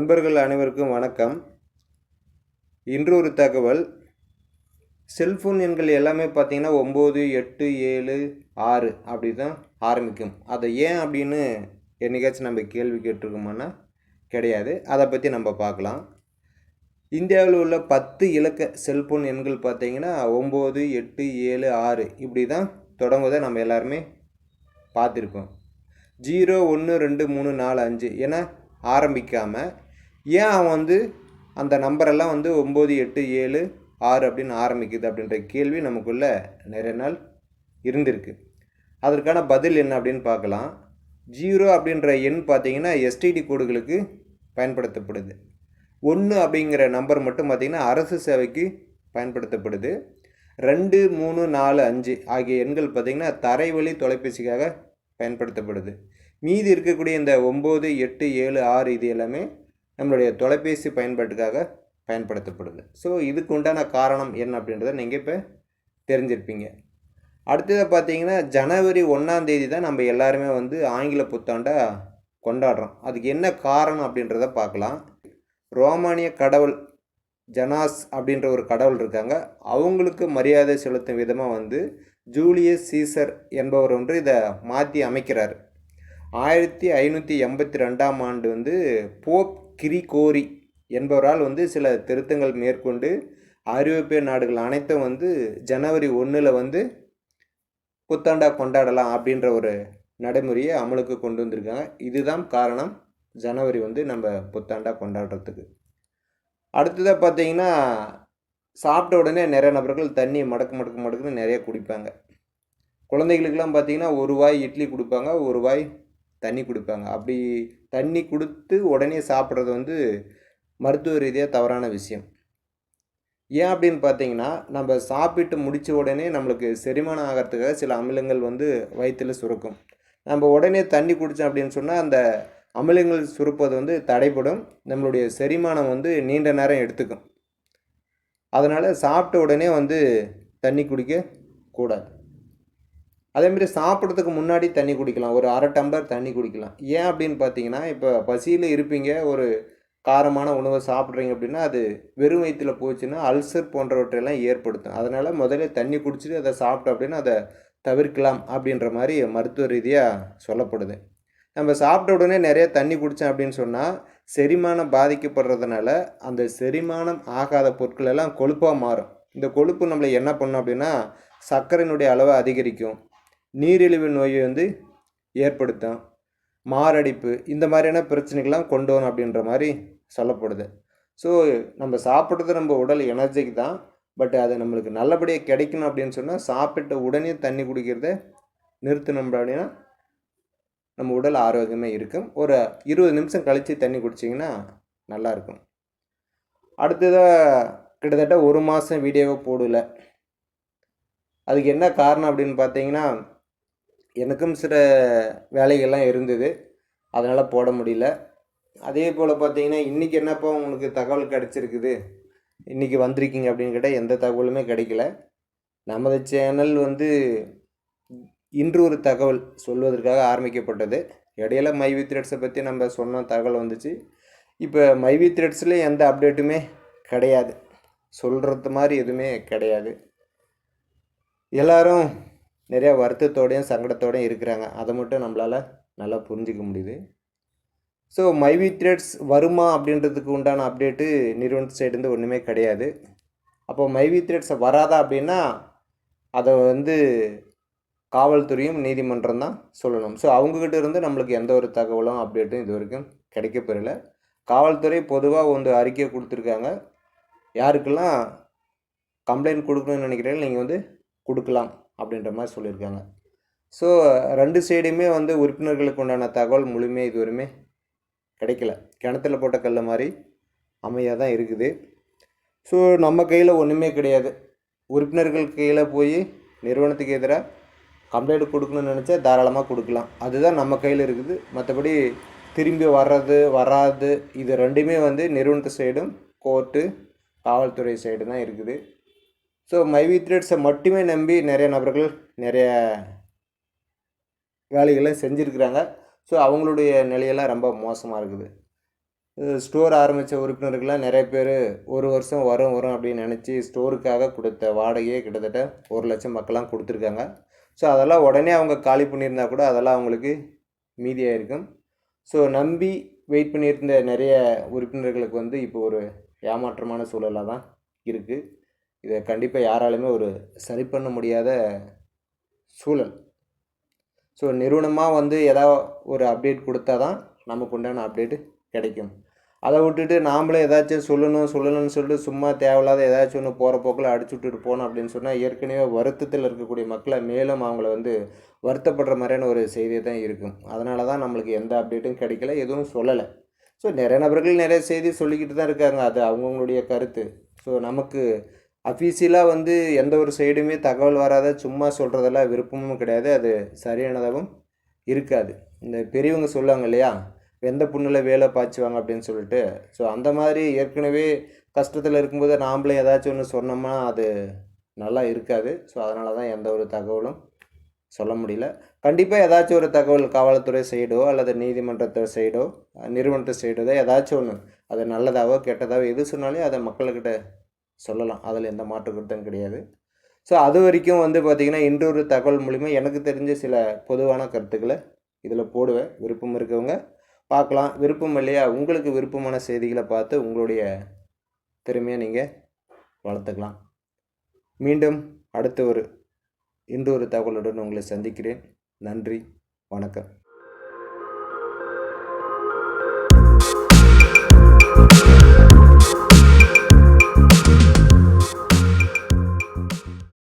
நண்பர்கள் அனைவருக்கும் வணக்கம். இன்று ஒரு தகவல். செல்ஃபோன் எண்கள் எல்லாமே பார்த்தீங்கன்னா 9, 8, 7, 6 அப்படி தான் ஆரம்பிக்கும். அதை ஏன் அப்படின்னு என்னைக்காச்சும் நம்ம கேள்வி கேட்டிருக்கோமான்னா கிடையாது. அதை பற்றி நம்ம பார்க்கலாம். இந்தியாவில் உள்ள 10 இலக்க செல்ஃபோன் எண்கள் பார்த்தீங்கன்னா 9, 8, 7, 6 இப்படி தான் தொடங்குவதை நம்ம எல்லாருமே பார்த்துருக்கோம். 0, 1, 2, 3, 4, 5 என ஆரம்பிக்காமல் ஏன் அவன் அந்த நம்பரெல்லாம் 9, 8, 7, 6 அப்படின்னு ஆரம்பிக்குது அப்படின்ற கேள்வி நமக்குள்ளே நிறைய நாள் இருந்திருக்கு. அதற்கான பதில் என்ன அப்படின்னு பார்க்கலாம். 0 அப்படின்ற எண் பார்த்திங்கன்னா எஸ்டிடி கோடுகளுக்கு பயன்படுத்தப்படுது. 1 அப்படிங்கிற நம்பர் மட்டும் பார்த்திங்கன்னா அரசு சேவைக்கு பயன்படுத்தப்படுது. 2, 3, 4, 5 ஆகிய எண்கள் பார்த்திங்கன்னா தரைவழி தொலைபேசிக்காக பயன்படுத்தப்படுது. மீதி இருக்கக்கூடிய இந்த 9, 8, 7, 6 இது எல்லாமே நம்மளுடைய தொலைபேசி பயன்பாட்டுக்காக பயன்படுத்தப்படுது. ஸோ இதுக்கு உண்டான காரணம் என்ன அப்படின்றத நீங்கள் இப்போ தெரிஞ்சிருப்பீங்க. அடுத்ததாக பார்த்தீங்கன்னா ஜனவரி 1ஆம் தேதி தான் நம்ம எல்லாருமே ஆங்கில புத்தாண்டை கொண்டாடுறோம். அதுக்கு என்ன காரணம் அப்படின்றத பார்க்கலாம். ரோமானிய கடவுள் ஜனாஸ் அப்படின்ற ஒரு கடவுள் இருக்காங்க. அவங்களுக்கு மரியாதை செலுத்தும் விதமாக ஜூலியஸ் சீசர் என்பவர் இதை மாற்றி அமைக்கிறார். 1582ஆம் ஆண்டு போப் கிரிகோரி என்பவரால் சில திருத்தங்கள் மேற்கொண்டு ஐரோப்பிய நாடுகள் அனைத்தும் ஜனவரி 1 புத்தாண்டாக கொண்டாடலாம் அப்படின்ற ஒரு நடைமுறையை அமலுக்கு கொண்டு வந்திருக்காங்க. இதுதான் காரணம் ஜனவரி நம்ம புத்தாண்டாக கொண்டாடுறதுக்கு. அடுத்ததாக பார்த்தீங்கன்னா சாப்பிட்ட உடனே நிறைய நபர்கள் தண்ணி மடக்குன்னு நிறைய குடிப்பாங்க. குழந்தைகளுக்கெல்லாம் பார்த்தீங்கன்னா ஒரு வாய் இட்லி கொடுப்பாங்க, ஒரு வாய் தண்ணி கொடுப்பாங்க. அப்படி தண்ணி கொடுத்து உடனே சாப்பிட்றது மருத்துவ ரீதியாக தவறான விஷயம். ஏன் அப்படின்னு பார்த்தீங்கன்னா நம்ம சாப்பிட்டு முடித்த உடனே நம்மளுக்கு செரிமானம் ஆகிறதுக்காக சில அமிலங்கள் வயிற்றில் சுரக்கும். நம்ம உடனே தண்ணி குடித்தோம் அப்படின்னு சொன்னால் அந்த அமிலங்கள் சுரப்பது தடைப்படும். நம்மளுடைய செரிமானம் நீண்ட நேரம் எடுத்துக்கும். அதனால் சாப்பிட்ட உடனே தண்ணி குடிக்க கூடாது. அதேமாதிரி சாப்பிட்றதுக்கு முன்னாடி தண்ணி குடிக்கலாம். ஒரு அரை டம்ளர் தண்ணி குடிக்கலாம். ஏன் அப்படின்னு பார்த்தீங்கன்னா இப்போ பசியில் இருப்பீங்க, ஒரு காரமான உணவை சாப்பிட்றீங்க அப்படின்னா அது வெறும் வயிற்றில் போச்சுன்னா அல்சர் போன்றவற்றையெல்லாம் ஏற்படுத்தும். அதனால் முதல்ல தண்ணி குடிச்சிட்டு அதை சாப்பிட்டோம் அப்படின்னா அதை தவிர்க்கலாம் அப்படின்ற மாதிரி மருத்துவ ரீதியாக சொல்லப்படுது. நம்ம சாப்பிட்ட உடனே நிறைய தண்ணி குடித்தோம் அப்படின்னு சொன்னால் செரிமானம் பாதிக்கப்படுறதுனால அந்த செரிமானம் ஆகாத பொருட்கள் எல்லாம் கொழுப்பாக மாறும். இந்த கொழுப்பு நம்மளை என்ன பண்ணும் அப்படின்னா சர்க்கரையினுடைய அளவை அதிகரிக்கும், நீரிழிவு நோயை ஏற்படுத்தும், மாரடைப்பு இந்த மாதிரியான பிரச்சனைகள்லாம் கொண்டு வரும் அப்படின்ற மாதிரி சொல்லப்படுது. ஸோ நம்ம சாப்பிட்றது நம்ம உடல் எனர்ஜிக்கு தான். பட் அது நம்மளுக்கு நல்லபடியாக கிடைக்கணும் அப்படின்னு சொன்னால் சாப்பிட்ட உடனே தண்ணி குடிக்கிறத நிறுத்தணும் அப்படின்னா நம்ம உடல் ஆரோக்கியமாக இருக்கும். ஒரு 20 நிமிஷம் கழித்து தண்ணி குடிச்சிங்கன்னா நல்லாயிருக்கும். அடுத்ததாக கிட்டத்தட்ட 1 மாதம் வீடியோவை போடல. அதுக்கு என்ன காரணம் அப்படின்னு பார்த்தீங்கன்னா எனக்கும் சில வேலைகள்லாம் இருந்தது, அதனால் போட முடியல. அதே போல் பார்த்தீங்கன்னா இன்றைக்கி என்னப்போ உங்களுக்கு தகவல் கிடச்சிருக்குது, இன்றைக்கி வந்திருக்கீங்க அப்படின்னு கேட்டால் எந்த தகவலுமே கிடைக்கல. நமது சேனல் இன்று ஒரு தகவல் சொல்வதற்காக ஆரம்பிக்கப்பட்டது. இடையில மைவி த்ரெட்ஸை பற்றி நம்ம சொன்ன தகவல் வந்துச்சு. இப்போ மைவி த்ரெட்ஸில் எந்த அப்டேட்டுமே கிடையாது, சொல்கிறது மாதிரி எதுவுமே கிடையாது. எல்லோரும் நிறையா வருத்தத்தோடையும் சங்கடத்தோடையும் இருக்கிறாங்க. அதை மட்டும் நம்மளால் நல்லா புரிஞ்சிக்க முடியுது. ஸோ மைவி த்ரெட்ஸ் வருமா அப்படின்றதுக்கு உண்டான அப்டேட்டு நிறுவனத்து சைடு ஒன்றுமே கிடையாது. அப்போ மைவி த்ரெட்ஸை வராதா அப்படின்னா அதை காவல்துறையும் நீதிமன்றம் தான் சொல்லணும். ஸோ அவங்கக்கிட்ட இருந்து நம்மளுக்கு எந்த ஒரு தகவலும் அப்டேட்டும் இது வரைக்கும் கிடைக்கப்பெறலை. காவல்துறை பொதுவாக அறிக்கை கொடுத்துருக்காங்க. யாருக்கெல்லாம் கம்ப்ளைண்ட் கொடுக்கணும்னு நினைக்கிறீங்க நீங்கள் கொடுக்கலாம் அப்படின்ற மாதிரி சொல்லியிருக்காங்க. ஸோ 2 சைடுமே உறுப்பினர்களுக்கு உண்டான தகவல் முழுமையாக இதுவரையுமே கிடைக்கல. கிணத்துல போட்ட கல் மாதிரி அமையாக தான் இருக்குது. ஸோ நம்ம கையில் ஒன்றுமே கிடையாது. உறுப்பினர்கள் கையில் போய் நிறுவனத்துக்கு எதிராக கம்ப்ளைண்ட் கொடுக்கணும்னு நினச்சா தாராளமாக கொடுக்கலாம். அதுதான் நம்ம கையில் இருக்குது. மற்றபடி திரும்பி வராது இது ரெண்டுமே நிறுவனத்து சைடும் கோர்ட்டு காவல்துறை சைடு தான் இருக்குது. ஸோ மைவி த்ரெட்ஸை மட்டுமே நம்பி நிறைய நபர்கள் நிறைய வேலைகளை செஞ்சுருக்கிறாங்க. ஸோ அவங்களுடைய நிலையெல்லாம் ரொம்ப மோசமாக இருக்குது. ஸ்டோர் ஆரம்பித்த உறுப்பினர்கள்லாம் நிறைய பேர் ஒரு வருஷம் வரும் வரும் அப்படின்னு நினச்சி ஸ்டோருக்காக கொடுத்த வாடகையே கிட்டத்தட்ட 1,00,000 மக்கள்லாம் கொடுத்துருக்காங்க. ஸோ அதெல்லாம் உடனே அவங்க காலி பண்ணியிருந்தா கூட அதெல்லாம் அவங்களுக்கு மீதியாக இருக்கும். ஸோ நம்பி வெயிட் பண்ணியிருந்த நிறைய உறுப்பினர்களுக்கு வந்து இப்போ ஒரு ஏமாற்றமான சூழலாக தான் இருக்குது. இதை கண்டிப்பாக யாராலுமே ஒரு சரி பண்ண முடியாத சூழல். ஸோ நிறுவனமாக வந்து ஏதாவது ஒரு அப்டேட் கொடுத்தா தான் நமக்கு உண்டான அப்டேட்டு கிடைக்கும். அதை விட்டுட்டு நாமளே ஏதாச்சும் சொல்லணும்னு சொல்லிட்டு சும்மா தேவையில்லாத ஏதாச்சும் ஒன்று போகிற போக்கில் அடிச்சு விட்டுட்டு போனோம் அப்படின்னு சொன்னால் ஏற்கனவே வருத்தத்தில் இருக்கக்கூடிய மக்களை மேலும் அவங்கள வந்து வருத்தப்படுற மாதிரியான ஒரு செய்தியை தான் இருக்கும். அதனால தான் நம்மளுக்கு எந்த அப்டேட்டும் கிடைக்கல, எதுவும் சொல்லலை. ஸோ நிறைய நபர்கள் நிறைய செய்தி சொல்லிக்கிட்டு தான் இருக்காங்க, அது அவங்கவுங்களுடைய கருத்து. ஸோ நமக்கு அஃபீஷியலாக வந்து எந்த ஒரு சைடுமே தகவல் வராத சும்மா சொல்கிறதெல்லாம் விருப்பமும் கிடையாது, அது சரியானதாகவும் இருக்காது. இந்த பெரியவங்க சொல்லுவாங்க இல்லையா, வெந்த புண்ணில் வேலை பாய்ச்சுவாங்க அப்படின்னு சொல்லிட்டு. ஸோ அந்த மாதிரி ஏற்கனவே கஷ்டத்தில் இருக்கும்போது நாம்ளே ஏதாச்சும் ஒன்று சொன்னோம்னா அது நல்லா இருக்காது. ஸோ அதனால தான் எந்த ஒரு தகவலும் சொல்ல முடியல. கண்டிப்பாக ஏதாச்சும் ஒரு தகவல் காவல்துறை சைடோ அல்லது நீதிமன்றத்தை சைடோ நிறுவனத்தை சைடோ ஏதாச்சும் ஒன்று, அது நல்லதாவோ கெட்டதாவோ எது சொன்னாலே அதை மக்கள்கிட்ட சொல்லலாம், அதில் எந்த மாற்று கருத்தும் கிடையாது. ஸோ அது வரைக்கும் வந்து பார்த்திங்கன்னா இன்றொரு தகவல் மூலிமா எனக்கு தெரிஞ்ச சில பொதுவான கருத்துக்களை இதில் போடுவேன். விருப்பம் இருக்கவங்க பார்க்கலாம், விருப்பம் இல்லையா உங்களுக்கு விருப்பமான செய்திகளை பார்த்து உங்களுடைய திறமையை நீங்கள் வளர்த்துக்கலாம். மீண்டும் அடுத்த இன்றொரு தகவலுடன் உங்களை சந்திக்கிறேன். நன்றி, வணக்கம்.